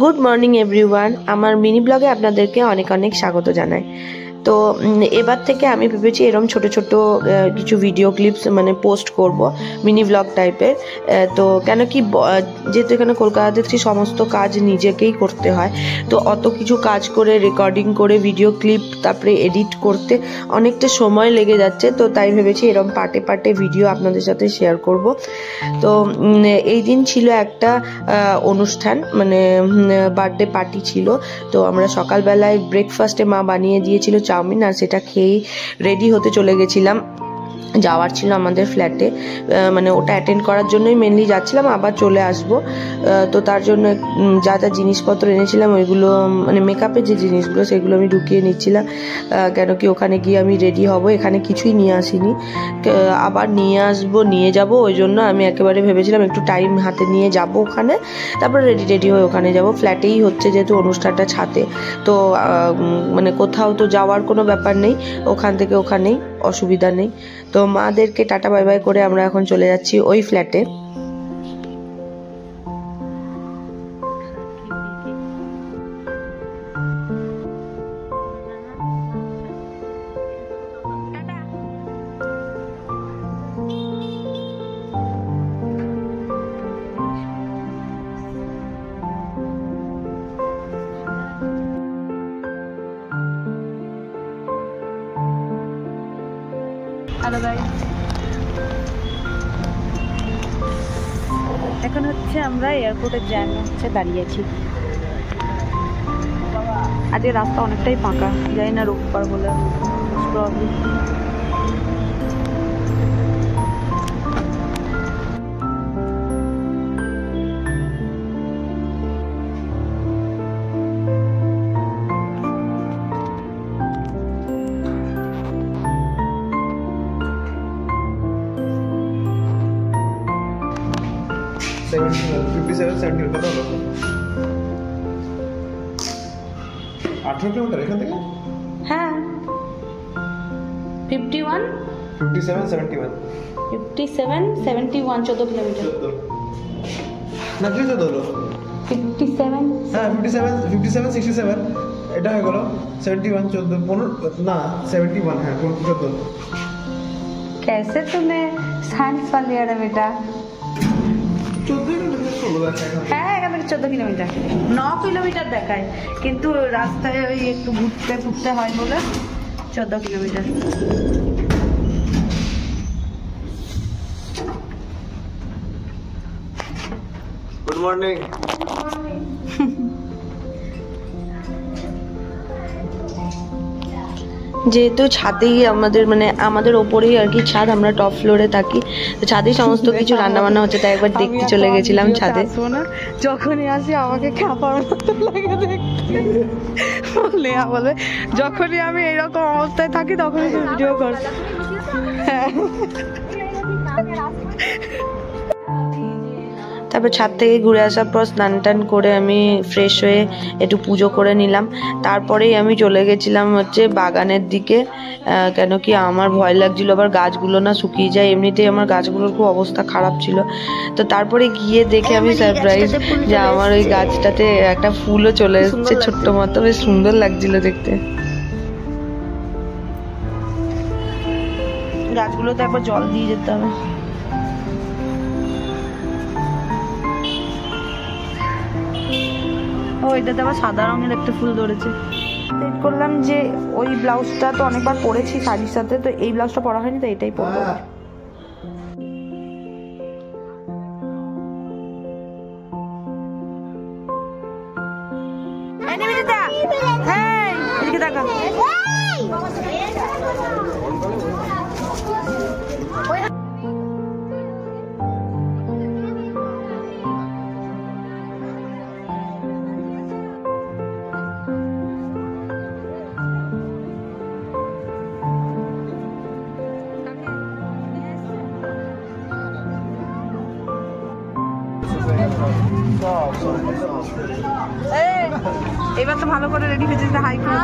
Good morning everyone, আমার mini ব্লগে আপনাদেরকে অনেক অনেক স্বাগত জানাই। তো এবার থেকে আমি ভেবেছি এরকম ছোট ছোট কিছু ভিডিও ক্লিপস মানে পোস্ট করব, মিনি ব্লগ টাইপের। তো কেন কি যেহেতু এখানে কলকাতাতে সমস্ত কাজ নিজেকেই করতে হয়, তো অত কিছু কাজ করে রেকর্ডিং করে ভিডিও ক্লিপ তারপরে এডিট করতে অনেকটা সময় লেগে যাচ্ছে। তো তাই ভেবেছি এরকম পার্টে পার্টে ভিডিও আপনাদের সাথে শেয়ার করব। তো এই দিন ছিল একটা অনুষ্ঠান, মানে বার্থডে পার্টি ছিল। তো আমরা সকালবেলায় ব্রেকফাস্টে মা বানিয়ে দিয়েছিল চাউমিন, আর সেটা খেয়েই রেডি হতে চলে গেছিলাম। যাওয়ার ছিল আমাদের ফ্ল্যাটে, মানে ওটা অ্যাটেন্ড করার জন্যই মেনলি যাচ্ছিলাম, আবার চলে আসব। তো তার জন্য যা যা জিনিসপত্র এনেছিলাম ওইগুলো, মানে মেকআপের যে জিনিসগুলো সেগুলো আমি ঢুকিয়ে নিচ্ছিলাম, কেন কি ওখানে গিয়ে আমি রেডি হব। এখানে কিছুই নিয়ে আসিনি, আবার নিয়ে যাব। ওই জন্য আমি একেবারে ভেবেছিলাম একটু টাইম হাতে নিয়ে যাব ওখানে, তারপরে রেডি হয়ে ওখানে যাব। ফ্ল্যাটেই হচ্ছে যেহেতু অনুষ্ঠানটা, ছাদে, তো মানে কোথাও তো যাওয়ার কোনো ব্যাপার নেই, ওখান থেকে ওখানেই, অসুবিধা নেই। তো মাদেরকে টাটা বাই বাই করে আমরা এখন চলে যাচ্ছি ওই ফ্ল্যাটে। হ্যালো গাইস, এখন হচ্ছে আমরা এয়ারপোর্টের জ্যাম হচ্ছে দাঁড়িয়ে আছি। আজকে রাস্তা অনেকটাই ফাঁকা, জানি না রোববার বলে প্রবলেম। কিলোমিটার এখান থেকে? হ্যাঁ, 51 57 71 57 71 14 কিলোমিটার না, কি তো হলো 57। হ্যাঁ 57 67 এটা হয়ে গেল 71 14 15 না 71 হ্যাঁ 14। कैसे तूने साइंस पा लिया रे बेटा? 14 কিলোমিটার চলো দেখা। হ্যাঁ, এখান থেকে 14 কিলোমিটার, 9 কিলোমিটার দেখায়, কিন্তু রাস্তায় ওই একটু ঘুরতে হয় বলে 14 কিলোমিটার। Good morning. যেহেতু ছাদেই আমাদের ওপরেই আর কি ছাদ, আমরা টপ ফ্লোরে থাকি, তো ছাদেই সমস্ত কিছু রান্না বান্না হচ্ছে, তাই একবার দেখতে চলে গেছিলাম ছাদে। যখনই আসি আমাকে খ্যাপার মতো লাগে দেখতে, লেয়া বলবে যখনই আমি এইরকম অবস্থায় থাকি তখনই তো ভিডিও কর। তারপর ছাদ থেকে ঘুরে আসার পর স্নান টান করে আমি ফ্রেশ হয়ে একটু পুজো করে নিলাম। তারপরেই আমি চলে গেছিলাম হচ্ছে বাগানের দিকে, কেন কি আমার ভয় লাগছিল আবার গাছগুলো না শুকিয়ে যায়, এমনিতেই আমার গাছগুলোর খুব অবস্থা খারাপ ছিল। তো তারপরে গিয়ে দেখে আমি সারপ্রাইজ যে আমার ওই গাছটাতে একটা ফুলও চলে এসেছে, ছোট্ট মতো, বেশ সুন্দর লাগছিল দেখতে। গাছগুলোতে একবার জল দিয়ে যেতে হবে। এটাতে আবার সাদা রঙের একটা ফুল ধরেছে। করলাম যে ওই ব্লাউজটা তো অনেকবার পরেছি শাড়ির সাথে, তো এই ব্লাউজটা পরা হয়নি, তো এটাই পরবো। এদিকে দেখা এবার তো ভালো করে রেডি হয়েছে, হাই করে।